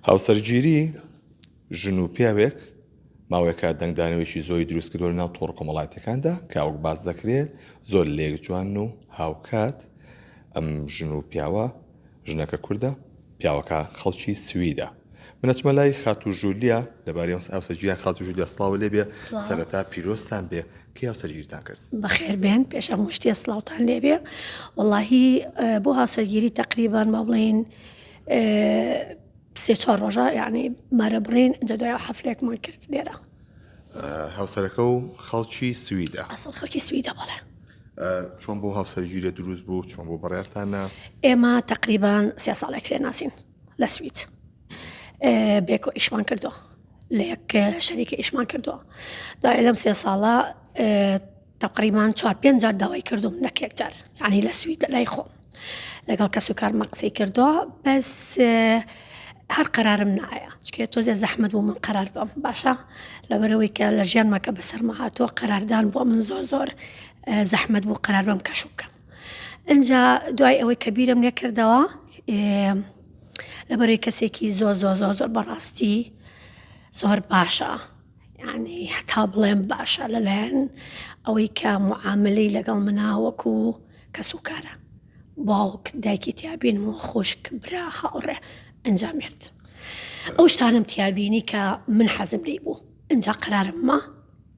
هاوسەرگیری ژن و پیاوێک ماوەیەکە دەنگدانەوەیشی زۆری دروست کردووە لەناو تۆڕ کۆمەڵایەتەکاندا کە ئەوک باس دەکرێت زۆر لێک جوان و هاوکات. ئەم ژن و پیاوە ژنەکە کووردە پیاوەکە خەڵکی سویدە. منەچمە لای خاتو ژولیا لەبارەی هاوسەرگیریان. خاتو ژولیا سڵاو لێبێ، سەرەتا پیرۆستان بێ. کێ هاوسەرگیریتان کرد؟ بەخێر بێن پێش هەموو شتێ سڵاوتان لێبێ. وەڵاهی بۆ هاوسەرگیری تقریبان با بڵێن 3-4 ڕۆژە یعنی مارە بڕین ئەجا دوای حەفلەیەکمان کرد لێرە. هاوسەرەکە و خەڵکی سویدە. ئەسڵ خەڵکی سویدە بەڵێ. چۆن بۆ هاوسەرگیری دروست بوو؟ چۆن بۆ بەڕێتانە؟ ئێمە تقریبان 3 ساڵێک لێ ناسین لە سوید. بێکۆ ئیشمان کردووە لە یەک شەریکە ئیشمان کردووە. دوای لەم 3 ساڵە تقریبان 4-5 جار داوای کردوم نەک یەک جار، یعنی لە سوید لای خۆم لەگەڵ کەس و کارمە قسەی کردووە، بەس هەر قەرارم نایە چکە تۆزێ زەحمەت بوو من قەرار بم باشە لەبەرەوەی کە لە ژیانمەکە بەسەرما هاتووە قەراردان بووە من زۆر زەحمەت بوو قەرار بم کەش بکەم. ئەجا دوای ئەوەی کە بیرم لێ کردەوە لەبەرەوەی کەسێکی زۆر بەڕاستی زۆر باشە، یعنی هەتا بڵێم باشە لەلایەن ئەوەی کە معاملەی لەگەڵ منە وەکو کەس و کارە باوک دایکی تیابینم و خوشک برا هاوڕێ ئەنجامێت. ئەو شتانم تیابینی کە من حەزم لێی بوو. ئەجا قەرارم ما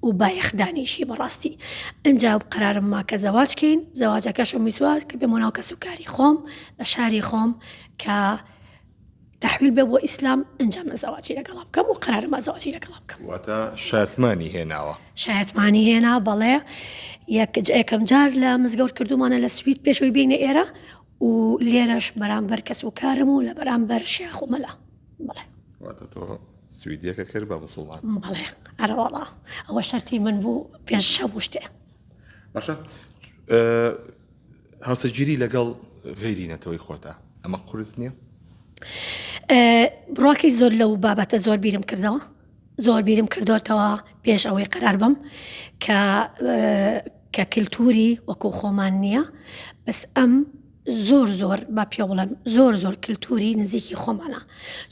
و بایەخدانیشی بەڕاستی ئەجا قەرارم ما کە زەواجکەین. زەواجەکەشم میسوات کە بێمە ناو کەس و کاری خۆم لە شاری خۆم کە تحویل بێ بۆ ئیسلام ئەنجام زەواجی لەگەڵا بکەم و قەرارمە زەواجی لەگەڵا بکەم. واتە شایەتمانی هێناوە؟ شایەتمانی هێنا بەڵێ. یەکەم جار لە مزگەوت کردومانە لە سوید پێشەوەی بینە ئێرە و لێرەش بەرامبەر کەس و کارم و لە بەرامبەر شێخ و مەلا. بڵێ واتە تۆ سویدیەکە کرد بە موسڵمان؟ بەڵێ ئەرەوەڵا ئەوە شەرتی من بوو پێش هەموو شتێ. باشە هاوسەرگیری لەگەڵ غەیری نەتەوەی خۆتە ئەمە قورس نییە؟ بڕواکەی زۆر لەو بابەتە زۆر بیرم کردەوە، زۆر بیرم کردوتەوە پێش ئەوەی قەرار بم کە کللتوری وەکو خۆمان نییە، بەس ئەم زۆر با پێ بڵێم زۆر کللتوری نزیکی خۆمانە.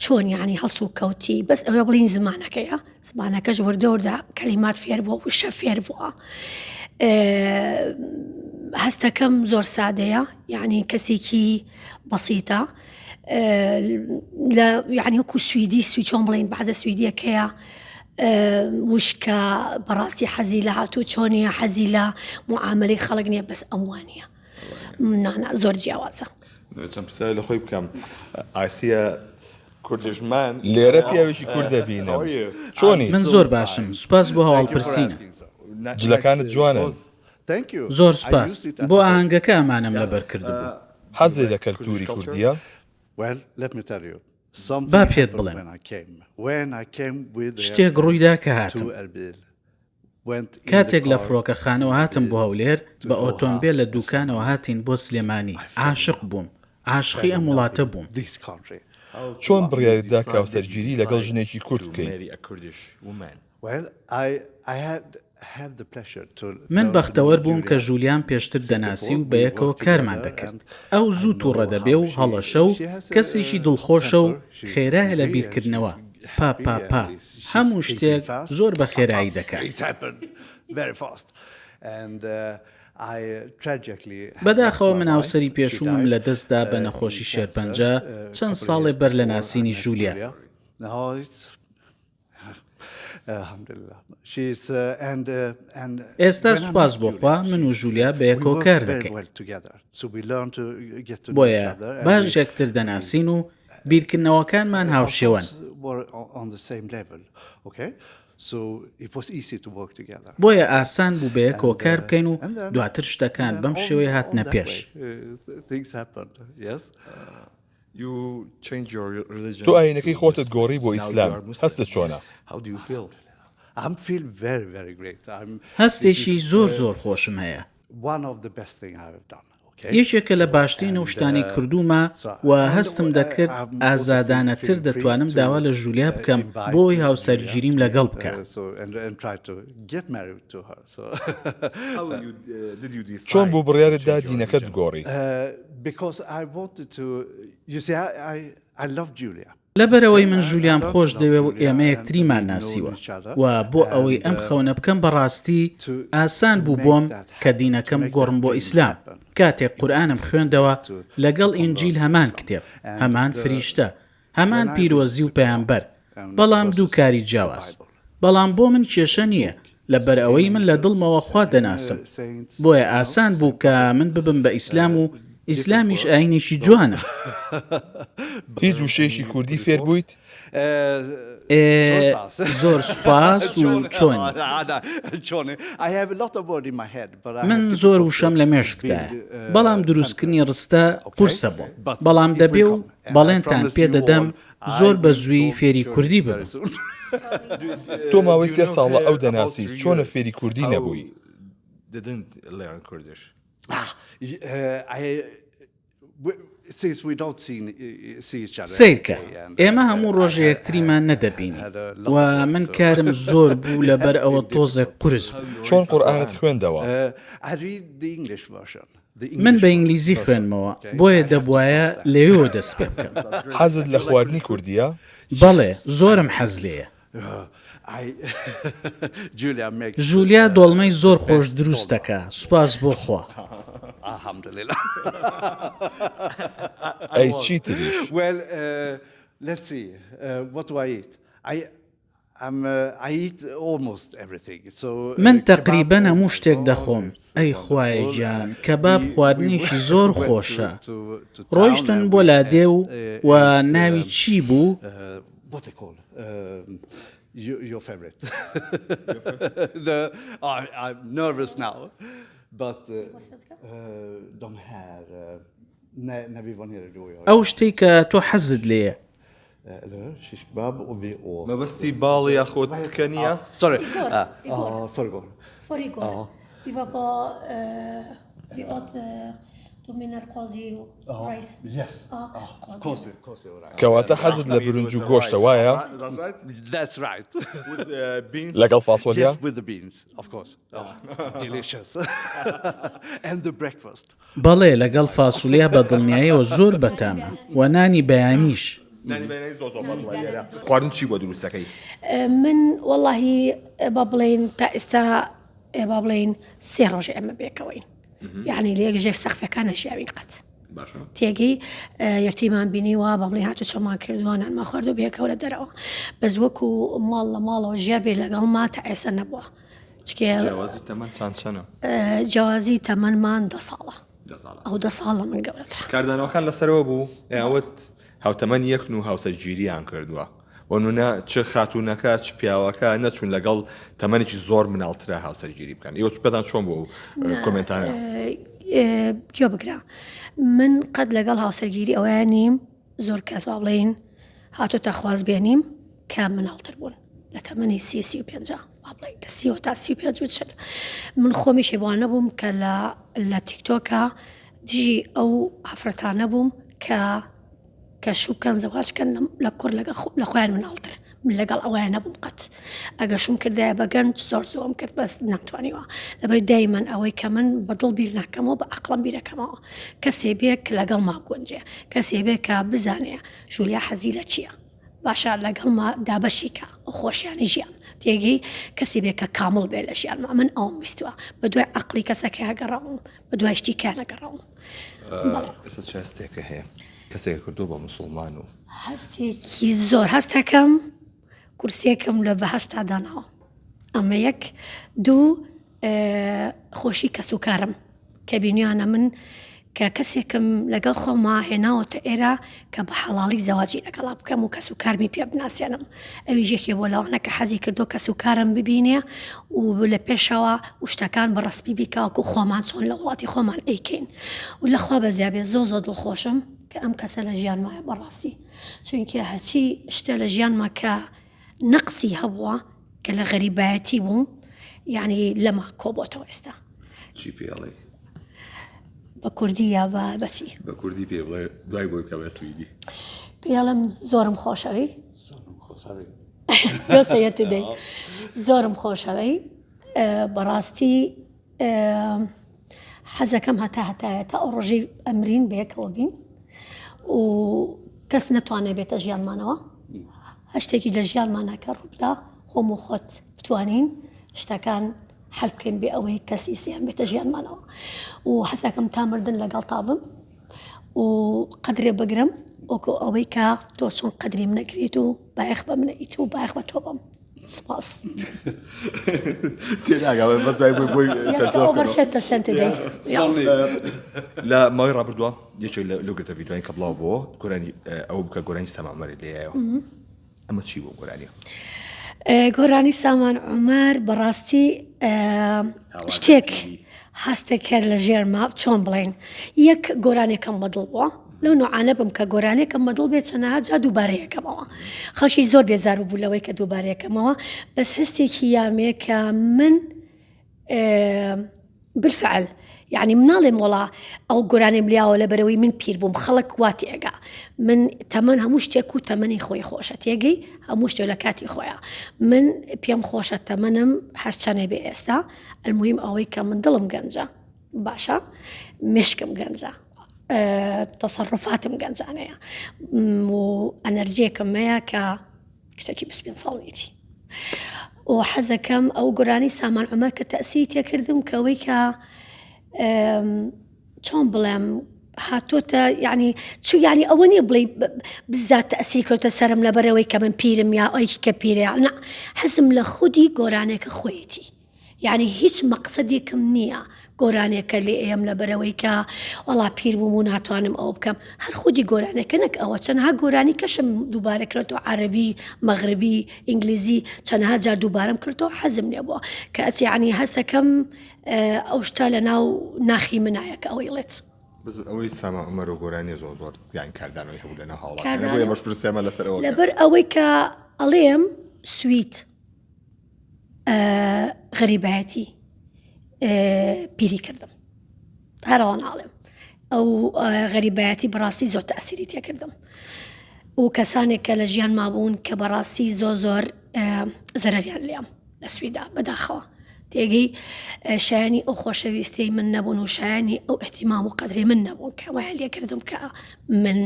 چۆن یعنی هەڵس و کەوتی بەس ئەوە بڵین زمانەکەیە، زمانەکەش وردەوردا کەلیمات فێر بووە و شە فێر بووە. هەستەکەم زۆر سادەیە، یعنی کەسێکی بەسیتە یعنی وەکو سویدی چۆن بڵین بەعزە سویدیەکەیە وشکە بەڕاستی حەزی لە هاتوو چۆنیە حەزی لە معاملەی خەڵک نییە بەس ئەموانە زۆر جیاوازە. چەند پرسیار لە خۆی بکەم. ئاسیە کوردژمان لێرە پیاوێکی کوردە بینم، چۆنی؟ من زۆر باشم، سوپاس بۆ هەواڵپرسینە. جلەکانت جوانن. زۆر سوپاس بۆ ئاهەنگەکە ئەمانم لەبەر کردبوو. حەزێ لە کەلتوری کوردیە؟ با پێت بڵێم شتێک ڕوویدا کە هاتم. کاتێک لە فڕۆکەخانەوە هاتم بۆ هەولێر بە ئۆتۆمبیل لە دوکانەوە هاتین بۆ سلێمانی. عاشق بووم، عاشقی ئەم وڵاتە بووم. چۆن بڕیاریتدا کە هاوسەرگیری لەگەڵ ژنێکی کورد بکەیت؟ من بەختەوەر بووم کە ژولیان پێشتر دەناسی و بە یەکەوە کارمان دەکرد. ئەو زوو تووڕە دەبێ و هەڵەشە و کەسێکی دڵخۆشە و خێرایە لە بیرکردنەوە. پا هەموو شتێک زۆر بە خێرایی دەکات. بەداخەوە من هاوسەری پێشوومم لە دەستدا بە نەخۆشی شێرپەنجە چەند ساڵێ بەر لە ناسینی ژولیا. ئێستا سوپاس بۆخوا من و ژولیا بە یەکەوە کار دەکەین، بۆیە باش یەکتر دەناسین و بیرکردنەوەکانمان هاوشێوەن. بۆیە ئاسان بوو بە یەکەوە کار بکەین و دواتر شتەکان بەم شێوەیە هاتنە پێش. تۆ ئاینەکەی خۆتت گۆڕی بۆ ئیسلام، هەستت چۆنە؟ هەستێکی زۆر خۆشم هەیە. یەکێکە لە باشترین و شتانی کردومە و هەستم دەکرد ئازادانەتر دەتوانم داوا لە ژولیا بکەم بۆی هاوسەرگیریم لەگەڵ بکە. چۆن بۆ بڕیارتدا دینەکەت بگۆڕی؟ لەبەرەوەی من ژولیام خۆش دەوێ و ئێمە یەکتریمان ناسیوە و بۆ ئەوەی ئەم خەونە بکەم بەڕاستی ئاسان بوو بۆم کە دینەکەم گۆڕم بۆ ئیسلام کاتێک قورئانم خوێندەوە لەگەڵ ئینجیل هەمان کتێب هەمان فریشتە هەمان پیرۆزی و پەیامبەر بەڵام دوو کاری جیاواز بەڵام بۆ من کێشە نییە لەبەر ئەوەی من لە دڵمەوە خوا دەناسم بۆیە ئاسان بوو کە من ببم بە ئیسلام و ئیسلامیش ئاینێکی جوانە. هیچ وشەیەکی کوردی فێر بوویت؟ زۆر سوپاس و چۆنی من زۆر وشەم لە مێشکدایە بەڵام دروستکردنی ڕستە قورسە بووم بەڵام دەبێ و بەڵێنتان پێدەدەم زۆر بە زووی فێری کوردی ببم. تۆ ماوەی 3 ساڵە ئەو دەناسی چۆنە فێری کوردی نەبووی؟ سیرکە ئێمە هەموو ڕۆژە یەکتریمان نەدەبینی و من کارم زۆر بوو لەبەر ئەوە تۆزێک قورس چۆن قورئانت خوێندەوە؟ من بە ئینگلیزی خوێنمەوە بۆیە دەبوایە لەوێوە دەست پێ بکەم. حەزت لە خواردنی کوردیە؟ بەڵێ زۆرم حەز لێیە. ژولیا دۆڵمەی زۆر خۆش دروست دەکا سوپاس بۆ خوا. ئەی چی تریش؟ من تەقریبەن هەموو شتێک دەخۆم ئەی خوایە گیان کەباب خواردنێکی زۆر خۆشە. ڕۆیشتن بۆ لادێ و ناوی چی بوو؟ Your favorite. I'm nervous now, but de här när vi var nere då och jag. ئەو شتەی کە تۆ حەزت لێیە. Eller shish kebab och vi åt. مەبەستی باڵی یاخۆت کەنیە؟ Sorry. Förrgår. Ja. Vi var på vi åt دومينا القاضي ورايس. Yes. Kossi och rätt. کەواتە حەزت لە برنج و گۆشتە وایە؟ That's right. لەگەڵ فاسۆلیا؟ Yes, with the beans, of course. Delicious. And the breakfast. بەڵێ لەگەڵ فاسوولیا بە دڵنیاییەوە زۆر بەتامە و نانی بەیانیش. خواردن چی بۆ دروستەکەی؟ من والله با بڵێن تا ئێستا با بڵێن 3 ڕۆژ ئەمە بێکەوەین. یعنی لە یەک ژێک سەقفەکان نەژیاوین قەت. تێگەی یەکتریمان بینیوە بە بڵێن هاتو چۆمان کردووە نانمان خواردو بێکەوە لە دەرەوە بەس وەکو ماڵ لە ماڵەوە ژیا بێ لەگەڵما تا ئێستا نەبووە. جیاوازی تەمەنتان چەنە؟ جیاوازی تەمەنمان 10 ساڵە. ئەو 10 ساڵ لە من گەورەترە. کاردانەوەکان لەسەرەوە بوو ئەوەت هاوتەمەن یەکن و هاوسەرگیریان کردووە. وەنونە چ خاتوونەکە چ پیاوەکە نەچوون لەگەڵ تەمەنێکی زۆر مناڵترە هاوسەرگیری بکەن. ئێوە پێتان چۆن بوو کۆمنتانە؟ گوێ بگرە من قەت لەگەڵ هاوسەرگیری ئەوەیە نیم زۆر کەس با بڵێن هاتوتە خوازبێنیم کە مناڵتر بوون لە تەمەنی 35 با بڵێن لە 30 تا 35 وچر من خۆمی شێبوانە بووم کە لە تیکتۆکە دژی ئەو ئافرەتانە بووم کە شوکەن زەواجکەن لە کوڕ لە خۆیان مناڵتر من لەگەڵ ئەوەیە نەبووم قەت ئەگە شوم کردایە بە گەنج زۆر زۆم کرد بەس نەمتوانیوە لەبەر دایمەن ئەوەی کە من بەدڵ بیر ناکەمەوە بە عەقڵم بیرەکەمەوە کەسێ بێک لەگەڵ ما گونجێ کەسێ بێک کە بزانێ ژولیا حەزی لە چییە باشە لەگەڵ ما دابەشیکە ئەو خۆشیانی ژیان تێگەی کەسی بێک کە کامڵ بێ لە ژیانما من ئەوم ویستووە بە دوای عەقڵی کەسەکە هەگەڕاوم بە دوای شتی کار نەگەڕاوم. ئێستا چ هەستێکە هەیە کەسێک کردو بە موسڵمان و هەستێکی زۆر هەستەکەم کورسێکم لە بەهەشتا داناوە ئەمە یەک دوو خۆشی کەسوکارم کە بینیانە من کە کەسێکم لەگەڵ خۆما هێناوەتە ئێرە کە بە حەڵاڵی زەواجی لەگەڵا بکەم و کەسوکارمی پێ بناسیێنم ئەوی ژێکی بۆ لەوانە کە حەزی کردو کەسوکارم ببینێ و لە پێشەوە وشتەکان بە ڕسمی بیکاوکو خۆمان چۆن لە وڵاتی خۆمان ئەیکەین و لەخوا بەزیابێ زۆ دڵخۆشم کە ئەم کەسە لە ژیانمایە بەڕاستی چونکە هەچی شتە لە ژیانما کە نەقسی هەبووە کە لە غەریبایەتی بووم یعنی لەما کۆبۆتەوە ئێستا. چی پێڵێ؟ بە کوردی یا بەچی؟ بە کوردی پێ بڵێ دوای بۆی کە بە سویدی. پێڵم زۆرم خۆشەوی دۆسەیەتی دەی زۆرم خۆشەوەی بەڕاستی حەزەکەم هەتایە تا ئەو ڕۆژەی ئەمرین بەیەکەوە بین و کەس نەتوانێت بێتە ژیانمانەوە هەشتێکی لە ژیانمانەکە ڕووبدا خۆم و خۆت بتوانین شتەکان حەل بکەین بێ ئەوەی کەسی سیان بێتە ژیانمانەوە و حەسەکەم تا مردن لەگەڵ تابم و قەدرێ بگرم وەکو ئەوەی کە تۆ چۆن قەدری منەکریت و بایەخ بە منەئیت و بایەخ بە تۆ بم سپاس تێناگەڵێ بەس دوای بۆی ئۆڤەرشێتە سنتدەی لە ماوەی ڕابردووە یەکێک لەو گرتە ڤیدیۆین کە بڵاو بۆ گۆرانی ئەوە بکە گۆرانی سامان عومەری لێیەوە ئەمە چی بۆ گۆرانیە؟ گۆرانی سامان عومەر بەڕاستی شتێک هەستێک کرد لە ژێرما چۆن بڵێن یەک گۆرانێکم بەدڵ بووە لەو نوعانە بم کە گۆرانێکم بەدڵ بێت چەنەها جا دووبارەیەکەمەوە خەڵکی زۆر بێزار بوو لەوەی کە دووبارەیەکەمەوە بەس هەستێکی یامێ کە من بالفعل يعني مناڵێم وڵا ئەو گۆرانێم لیاوە لە بەرەوەی من پیر بووم خەڵک واتی ئەگا من تەمەەن هەموو شتێک و تەمەنی خۆی خۆشە تێگەی هەموو شتێک لە کاتی خۆیە من پێم خۆشە تەمەنم هەرچەنێ بێ ئێستا المهم ئەوەی کە من دڵم گەنجە باشە مێشکم گەنجە تەسەڕفاتم گەنجانەیە و ئەنەرژیەکم هەیە کە کچێکی 25 ساڵێتی و حەزەکەم ئەو گۆرانی سامان عومەر کە تەئسیری تێکردم کەوەی کە چۆن بڵێم هاتۆتە یعنی چ یعنی ئەوە نیە بڵێ بزات تەئسیر کردوتە سەرم لەبەرەوەی کە من پیرم یا ئەوەی کە پیرە نا حەزم لە خودی گۆرانێکە خۆیەتی یعنی هیچ مەقسەدێکم نییە گۆرانێکە لێ ئێم لەبەرەوەی کە وەڵا پیر بووم و ناتوانم ئەو بکەم هەر خودی گۆرانەکە نەک ئەوە چەندها گۆرانی کەشم دووبارە کردەوە عەرەبی مەغربی ئینگلیزی چەندها جار دووبارەم کردەوە حەزم لێ بووە کە ئەچ یعنی هەستەکەم ئەو شتە لە ناو ناخی منایە کە ئەوەیڵێت بس ئەوەی سامان عومەر و گۆرانی زۆر یان کاردانەوەی هەبوو لەناو هاوڵاتیانە بۆ ئێمەش پرسیامە لەسەرەوە لەبەر ئەوەی کە ئەڵێم سویت غەریبایەتی پیری کردم هەروە ناڵێم ئەو غەریبایەتی بەڕاستی زۆر تەئسیری تێکردم و کەسانێک کە لە ژیان مابوون کە بەڕاستی زۆر زەرەریان لێم لە سویدا بەداخەوە تێگەی شایانی ئەو خۆشەویستەی من نەبوون و شایانی ئەو احتیمام و قەدری من نەبوون کە وایە لێ کردم کە من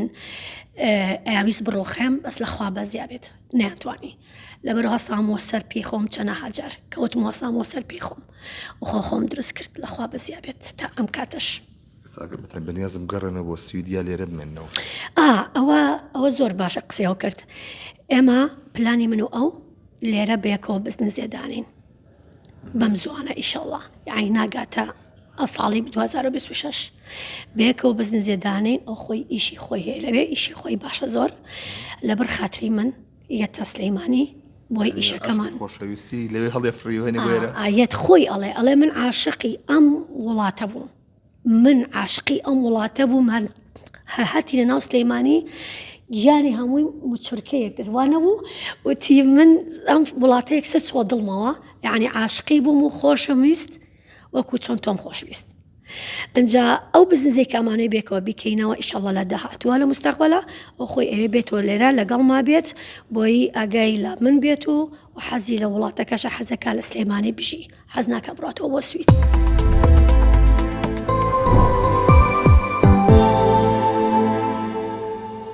ئەویست بڕۆخێم بەس لە خوا بەزیا بێت نەیانتوانی لەبەر هەستامەوە سەر پێی خۆم چەندەها جار کەوتم هەستامەوە سەر پێی خۆم و خۆم دروست کرد لە خوا بەزیا بێت تا ئەم کاتەش بەنیازم گەڕێنە بۆ سویدیا لێرە بمێنەوە ئەوە زۆر باشە قسەیەوە کرد ئێمە پلانی من و ئەو لێرە بەیەکەوە بزنزێدانین بەم زوانە ئیشەڵڵا یعنی ناگاتە ئەساڵی 2026 بەیەکەوە بزنزێدانین ئەو خۆی ئیشی خۆی هەیە لەوێ ئیشی خۆی باشە زۆر لەبەر خاتری من یەتە سلەیمانی بۆی ئیشەکەمان خۆشەویستی لەوێ هەڵێ فریوهێنە بێرە ئاەت خۆی ئەڵێ من عاشقی ئەم وڵاتە بووم من عاشقی ئەم وڵاتە بووم هەر هاتی لە ناو سلەیمانی گیانی هەمووی چورکەیەک گروانە بوو وتی من ئەم وڵاتەیەک سەر چۆ دڵمەوە یعنی عاشقی بووم و خۆشم ویست وەکو چۆن تۆم خۆشویست ئەجا ئەو بزنزەی کامانەی بێکەوە بیکەینەوە ئیشەڵڵا لە داهاتووە لە مستەقبەلە ئەو خۆی ئەوێ بێتەوە لێرە لەگەڵ ما بێت بۆی ئاگای لە من بێت و حەزی لە وڵاتەکەشە حەزەکە لە سلەیمانی بژی حەز ناکە بڕاتەوە بۆ سویت.